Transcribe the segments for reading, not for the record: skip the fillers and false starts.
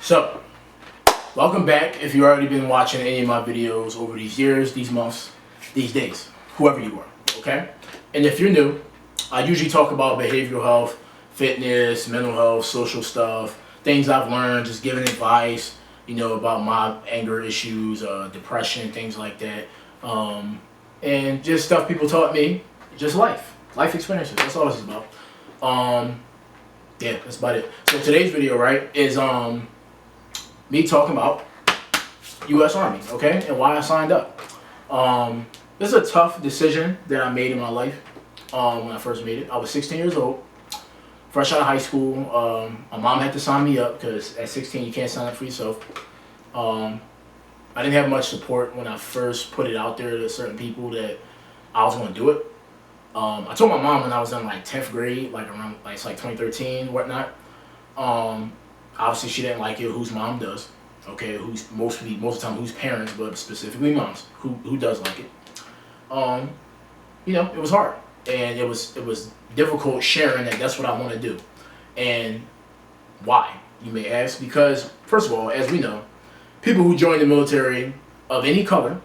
So, welcome back if you've already been watching any of my videos over these years, these months, these days, whoever you are, okay? And if you're new, I usually talk about behavioral health, fitness, mental health, social stuff, things I've learned, just giving advice, about my anger issues, depression, things like that. And just stuff people taught me, just life experiences, that's all this is about. Yeah, that's about it. So today's video, right, is me talking about U.S. Army, okay, and why I signed up. This is a tough decision that I made in my life when I first made it. I was 16 years old, fresh out of high school. My mom had to sign me up because at 16 you can't sign up for yourself. I didn't have much support when I first put it out there to certain people that I was going to do it. I told my mom when I was in like 10th grade, like around it's like 2013, whatnot. Obviously she didn't like it. Whose mom does? Okay, who's most of the time whose parents, but specifically moms who does like it. It was hard and it was difficult sharing that that's what I want to do. And why, you may ask? Because first of all, as we know, people who join the military of any color,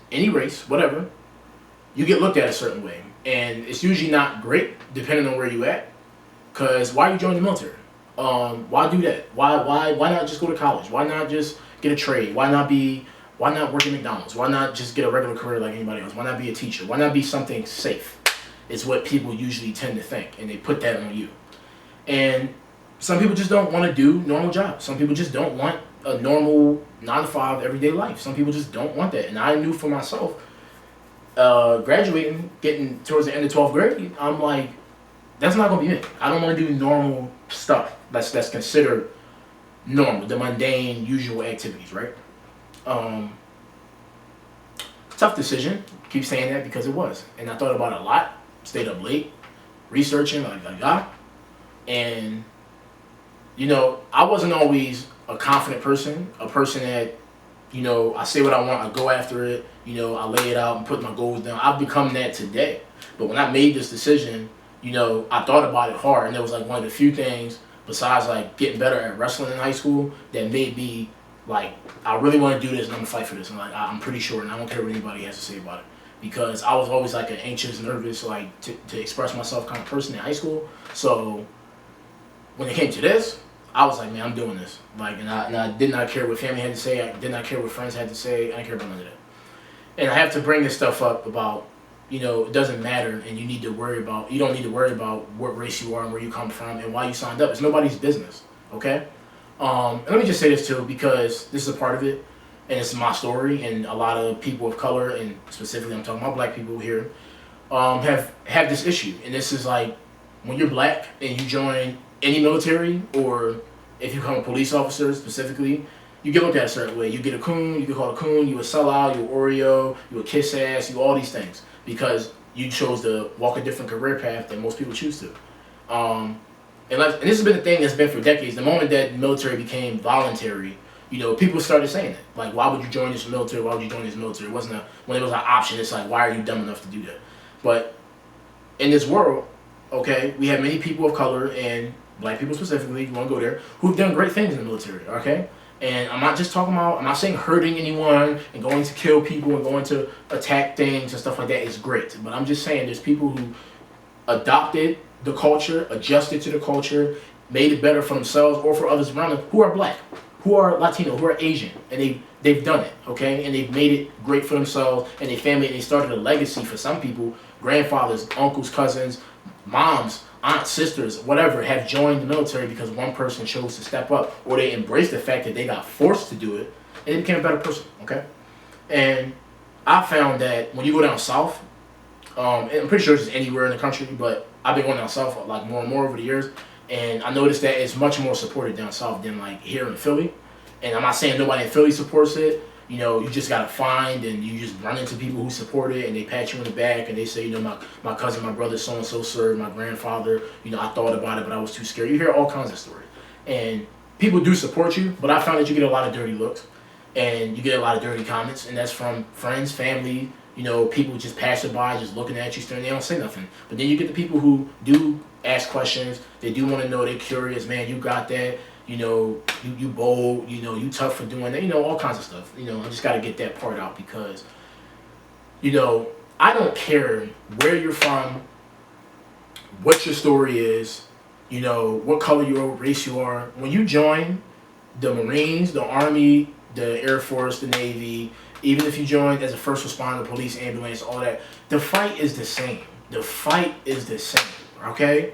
any race, whatever, you get looked at a certain way. And it's usually not great depending on where you at. Cause why you join the military? Why do that? Why not just go to college? Why not just get a trade? Why not work at McDonald's? Why not just get a regular career like anybody else? Why not be a teacher? Why not be something safe? It's what people usually tend to think, and they put that on you. And some people just don't want to do normal jobs. Some people just don't want a normal 9-to-5 everyday life. Some people just don't want that. And I knew for myself, graduating, getting towards the end of 12th grade, I'm like, that's not gonna be it. I don't want to do normal stuff that's considered normal, the mundane, usual activities, right? Tough decision. Keep saying that because it was, and I thought about it a lot. Stayed up late, researching, and I wasn't always a confident person, a person that, I say what I want, I go after it, I lay it out and put my goals down. I've become that today. But when I made this decision, I thought about it hard, and it was like one of the few things besides like getting better at wrestling in high school that made me like, I really want to do this and I'm gonna fight for this. And like, I'm pretty sure, and I don't care what anybody has to say about it, because I was always like an anxious, nervous, like to express myself kind of person in high school. So when it came to this, I was like, man, I'm doing this. Like, and I did not care what family had to say. I did not care what friends had to say. I didn't care about none of that. And I have to bring this stuff up about, it doesn't matter, and you don't need to worry about what race you are and where you come from and why you signed up. It's nobody's business, okay? And let me just say this too, because this is a part of it, and it's my story, and a lot of people of color, and specifically I'm talking about black people here, have this issue. And this is like, when you're black and you join any military, or if you become a police officer specifically, you get looked at a certain way. You get a coon, you get called a coon, you a sellout, you a Oreo, you a kiss ass, you all these things, because you chose to walk a different career path than most people choose to. And this has been the thing that's been for decades. The moment that the military became voluntary, people started saying it. Like, why would you join this military? Why would you join this military? It wasn't when it was an option, it's like, why are you dumb enough to do that? But in this world, okay, we have many people of color, and black people specifically, you want to go there, who've done great things in the military, okay? And I'm not saying hurting anyone and going to kill people and going to attack things and stuff like that is great. But I'm just saying there's people who adopted the culture, adjusted to the culture, made it better for themselves or for others around them, who are black, who are Latino, who are Asian, and they've done it, okay? And they've made it great for themselves and their family, and they started a legacy for some people. Grandfathers, uncles, cousins, moms, aunts, sisters, whatever, have joined the military because one person chose to step up, or they embraced the fact that they got forced to do it, and they became a better person, okay? And I found that when you go down south, and I'm pretty sure it's anywhere in the country, but I've been going down south like more and more over the years, and I noticed that it's much more supported down south than like here in Philly. And I'm not saying nobody in Philly supports it. You just gotta find, and you just run into people who support it, and they pat you in the back, and they say, my cousin, my brother, so and so served, my grandfather, I thought about it, but I was too scared. You hear all kinds of stories, and people do support you, but I found that you get a lot of dirty looks, and you get a lot of dirty comments, and that's from friends, family, people just passing by, just looking at you, staring, they don't say nothing. But then you get the people who do ask questions, they do want to know, they're curious, man, you got that. you bold, you tough for doing that, all kinds of stuff. I just got to get that part out because, I don't care where you're from, what your story is, what color you are, what race you are. When you join the Marines, the Army, the Air Force, the Navy, even if you join as a first responder, police, ambulance, all that, the fight is the same. The fight is the same, okay?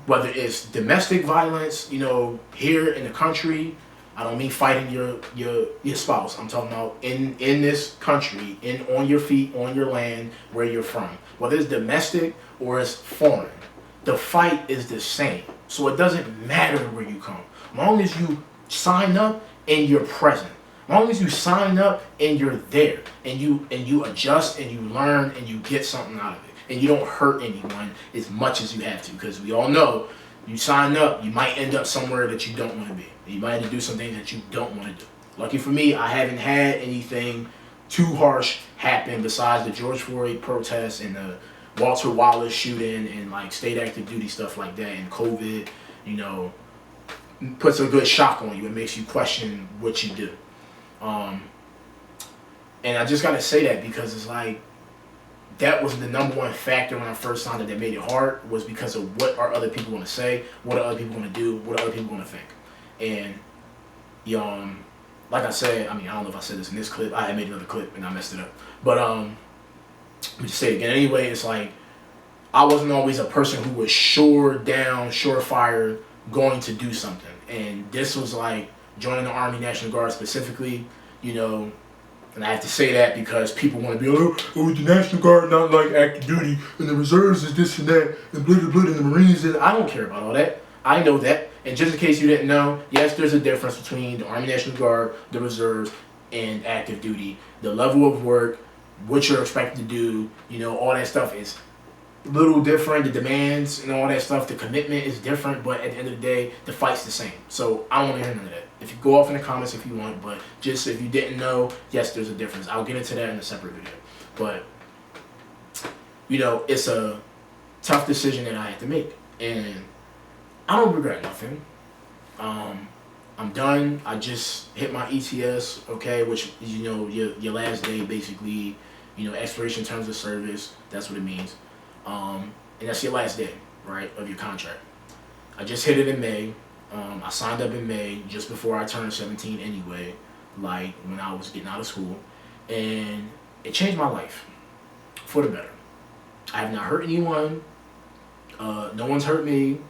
Whether it's domestic violence, here in the country, I don't mean fighting your spouse. I'm talking about in this country, on your feet, on your land, where you're from. Whether it's domestic or it's foreign, the fight is the same. So it doesn't matter where you come. As long as you sign up and you're present. As long as you sign up and you're there, and you adjust and you learn and you get something out of it, and you don't hurt anyone as much as you have to, because we all know you sign up, you might end up somewhere that you don't want to be. You might have to do something that you don't want to do. Lucky for me, I haven't had anything too harsh happen besides the George Floyd protests and the Walter Wallace shooting and like state active duty stuff like that, and COVID, puts a good shock on you. It makes you question what you do. And I just gotta say that because it's like, that was the number one factor when I first signed it that made it hard, was because of what are other people going to say, what are other people going to do, what are other people going to think. And like I said, I don't know if I said this in this clip, I had made another clip and I messed it up, but let me just say it again anyway. It's like, I wasn't always a person who was surefire going to do something, and this was like joining the Army National Guard specifically, and I have to say that because people want to be, the National Guard not like active duty, and the reserves is this and that, and blah, blah, blah, and the Marines is. I don't care about all that. I know that. And just in case you didn't know, yes, there's a difference between the Army National Guard, the reserves, and active duty. The level of work, what you're expected to do, all that stuff is a little different. The demands and all that stuff, the commitment is different, but at the end of the day, the fight's the same. So I don't want to hear none of that. If you go off in the comments if you want, but just if you didn't know, yes, there's a difference. I'll get into that in a separate video. But, it's a tough decision that I had to make. And I don't regret nothing. I'm done. I just hit my ETS, okay, which is, your last day, basically, expiration terms of service. That's what it means. And that's your last day, right, of your contract. I just hit it in May. I signed up in May, just before I turned 17 anyway, like when I was getting out of school. And it changed my life for the better. I have not hurt anyone. No one's hurt me.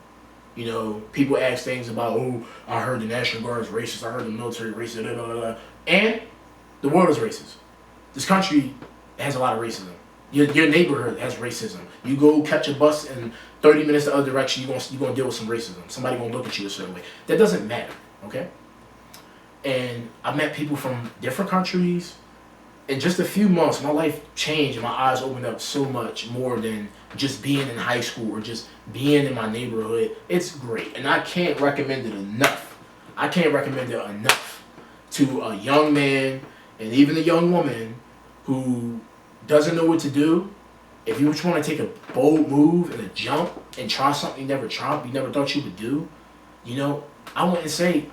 People ask things about, I heard the National Guard is racist, I heard the military racist, blah, blah, blah. And the world is racist. This country has a lot of racism. Your neighborhood has racism. You go catch a bus and 30 minutes the other direction, you're gonna deal with some racism. Somebody gonna look at you a certain way. That doesn't matter, okay? And I've met people from different countries. In just a few months, my life changed and my eyes opened up so much more than just being in high school or just being in my neighborhood. It's great, and I can't recommend it enough. I can't recommend it enough to a young man and even a young woman who doesn't know what to do. If you just want to take a bold move and a jump and try something you never thought you would do, I wouldn't say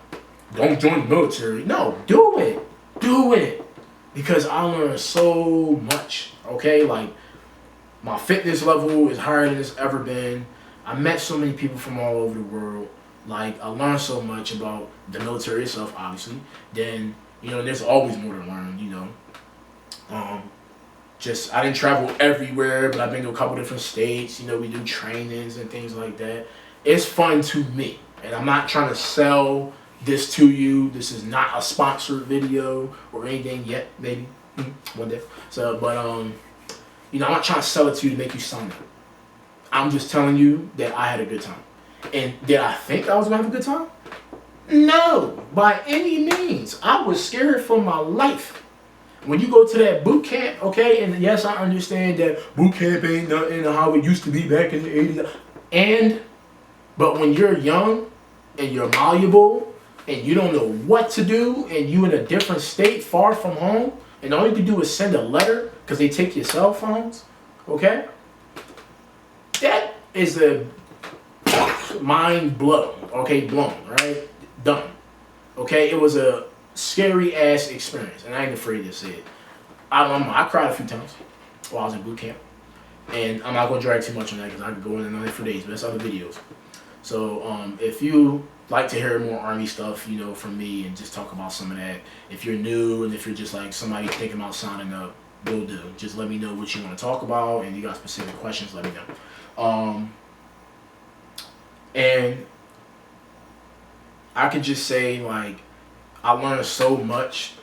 don't join the military. No, do it. Do it. Because I learned so much, okay? Like, my fitness level is higher than it's ever been. I met so many people from all over the world. Like, I learned so much about the military itself, obviously. Then, there's always more to learn, I didn't travel everywhere, but I've been to a couple different states. We do trainings and things like that. It's fun to me. And I'm not trying to sell this to you. This is not a sponsored video or anything yet, maybe one day. So, but I'm not trying to sell it to you to make you sign up. I'm just telling you that I had a good time. And did I think I was gonna have a good time? No, by any means. I was scared for my life. When you go to that boot camp, okay, and yes, I understand that boot camp ain't nothing how it used to be back in the 80s. But when you're young and you're malleable and you don't know what to do and you in a different state far from home and all you can do is send a letter because they take your cell phones, okay? That is a mind blown, okay, blown, right? Done. Okay, it was a scary ass experience, and I ain't afraid to say it. I cried a few times while I was in boot camp, and I'm not gonna drag too much on that because I could go in on it for days, but that's other videos. So if you like to hear more Army stuff, you know, from me and just talk about some of that, if you're new and if you're just like somebody thinking about signing up, will do. Just let me know what you want to talk about, and you got specific questions, let me know. And I could just say, like, I learned so much.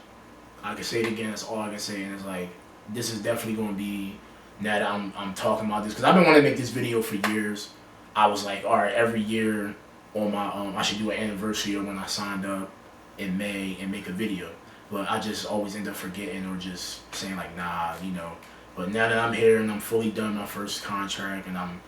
I can say it again, that's all I can say, and it's like, this is definitely going to be, now that I'm talking about this, because I've been wanting to make this video for years. I was like, all right, every year on my, I should do an anniversary of when I signed up in May and make a video. But I just always end up forgetting or just saying like, nah, you know. But now that I'm here and I'm fully done my first contract and I'm,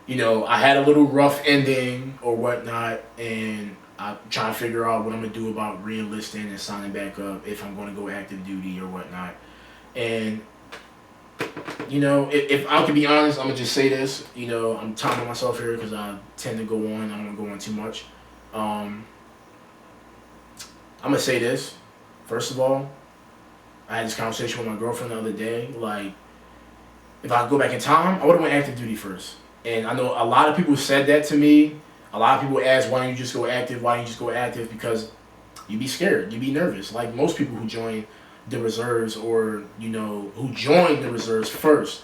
you know, I had a little rough ending or whatnot, and I'm trying to figure out what I'm going to do about re-enlisting and signing back up if I'm going to go active duty or whatnot. And, you know, if I can be honest, I'm going to just say this. You know, I'm timing myself here because I tend to go on. I don't want to go on too much. I'm going to say this. First of all, I had this conversation with my girlfriend the other day. Like, if I could go back in time, I would have went active duty first. And I know a lot of people said that to me. A lot of people ask, why don't you just go active? Why don't you just go active? Because you be scared. You be nervous. Like most people who join the reserves, or, you know, who join the reserves first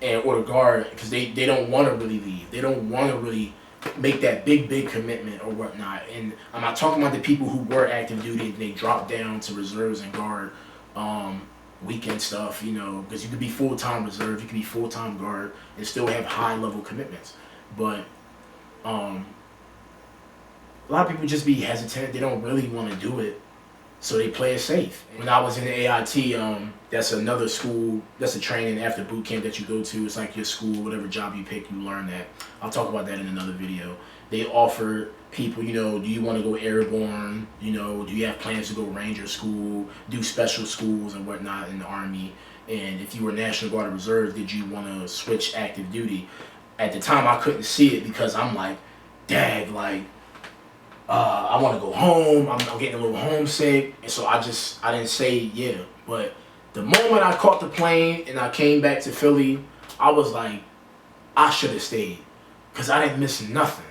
and or the guard, because they don't want to really leave. They don't want to really make that big commitment or whatnot. And I'm not talking about the people who were active duty and they dropped down to reserves and guard weekend stuff, you know, because you could be full-time reserve, you could be full-time guard and still have high-level commitments. But a lot of people just be hesitant. They don't really want to do it, so they play it safe. When I was in the AIT, that's another school, that's a training after boot camp that you go to. It's like your school, whatever job you pick, you learn that. I'll talk about that in another video. They offer people, you know, do you want to go airborne? You know, do you have plans to go Ranger school, do special schools and whatnot in the Army? And if you were National Guard or Reserve, did you want to switch active duty? At the time, I couldn't see it because I'm like, dag, like, I want to go home. I'm getting a little homesick. And so I didn't say yeah. But the moment I caught the plane and I came back to Philly, I was like, I should have stayed. Because I didn't miss nothing.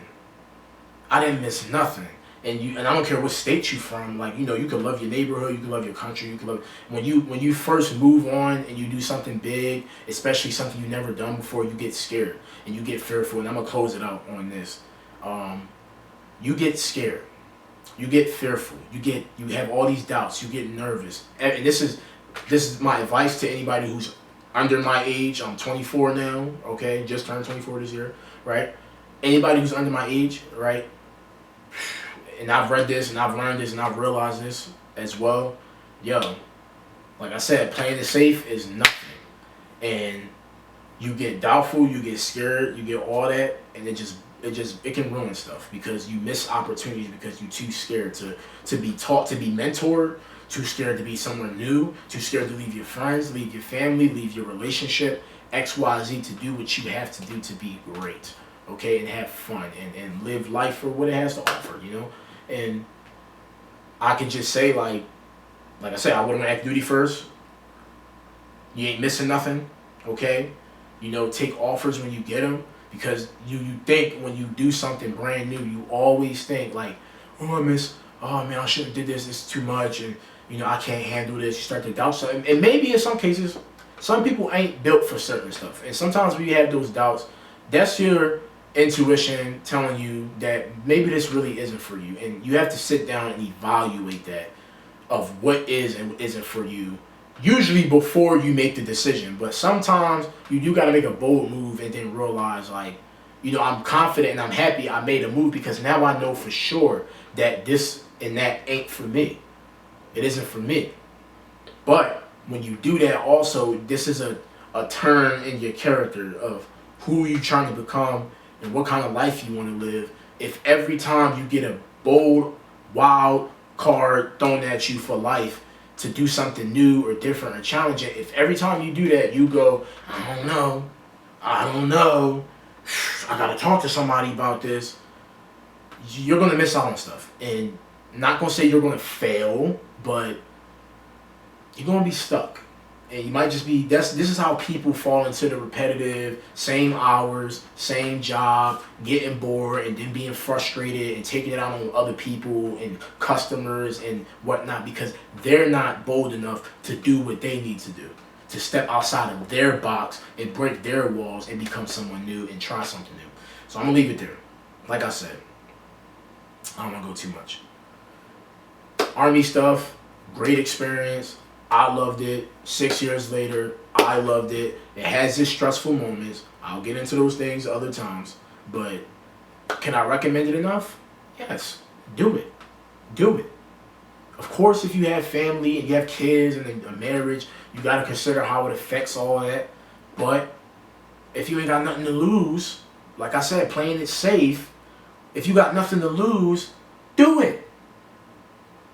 I didn't miss nothing. And I don't care what state you from. Like, you know, you can love your neighborhood, you can love your country, you can love, when you first move on and you do something big, especially something you've never done before, you get scared and you get fearful. And I'm gonna close it out on this. You get scared, you get fearful, you have all these doubts, you get nervous. And this is my advice to anybody who's under my age. I'm 24 now, okay, just turned 24 this year, right? Anybody who's under my age, right? And I've read this and I've learned this and I've realized this as well. Yo, like I said, playing it safe is nothing. And you get doubtful, you get scared, you get all that, and it can ruin stuff because you miss opportunities because you're too scared to be taught, to be mentored, too scared to be somewhere new, too scared to leave your friends, leave your family, leave your relationship, XYZ, to do what you have to do to be great, okay, and have fun and live life for what it has to offer, you know. And I can just say, like I said, I would have went active duty first. You ain't missing nothing, okay. You know, take offers when you get them. Because you think when you do something brand new, you always think like, oh man, I shouldn't have did this, it's too much, and you know, I can't handle this. You start to doubt something. And maybe in some cases, some people ain't built for certain stuff. And sometimes when you have those doubts, that's your intuition telling you that maybe this really isn't for you. And you have to sit down and evaluate that of what is and isn't for you, usually before you make the decision. But sometimes you do got to make a bold move and then realize, like, you know, I'm confident and I'm happy I made a move because now I know for sure that this and that ain't for me. It isn't for me. But when you do that also, this is a turn in your character of who you're trying to become and what kind of life you want to live. If every time you get a bold, wild card thrown at you for life, to do something new or different or challenging, if every time you do that you go, I don't know, I gotta talk to somebody about this, you're gonna miss out on stuff. And not gonna say you're gonna fail, but you're gonna be stuck. And you might just be, this is how people fall into the repetitive, same hours, same job, getting bored and then being frustrated and taking it out on other people and customers and whatnot, because they're not bold enough to do what they need to do, to step outside of their box and break their walls and become someone new and try something new. So I'm gonna leave it there. Like I said, I don't wanna go too much. Army stuff, great experience. I loved it. 6 years later, I loved it. It has its stressful moments. I'll get into those things other times. But can I recommend it enough? Yes. Do it. Do it. Of course, if you have family and you have kids and a marriage, you got to consider how it affects all that. But if you ain't got nothing to lose, like I said, playing it safe, if you got nothing to lose, do it.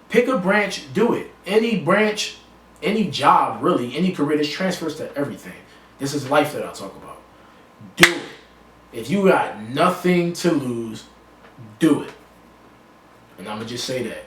Pick a branch, do it. Any branch, any job, really, any career, this transfers to everything. This is life that I talk about. Do it. If you got nothing to lose, do it. And I'm going to just say that.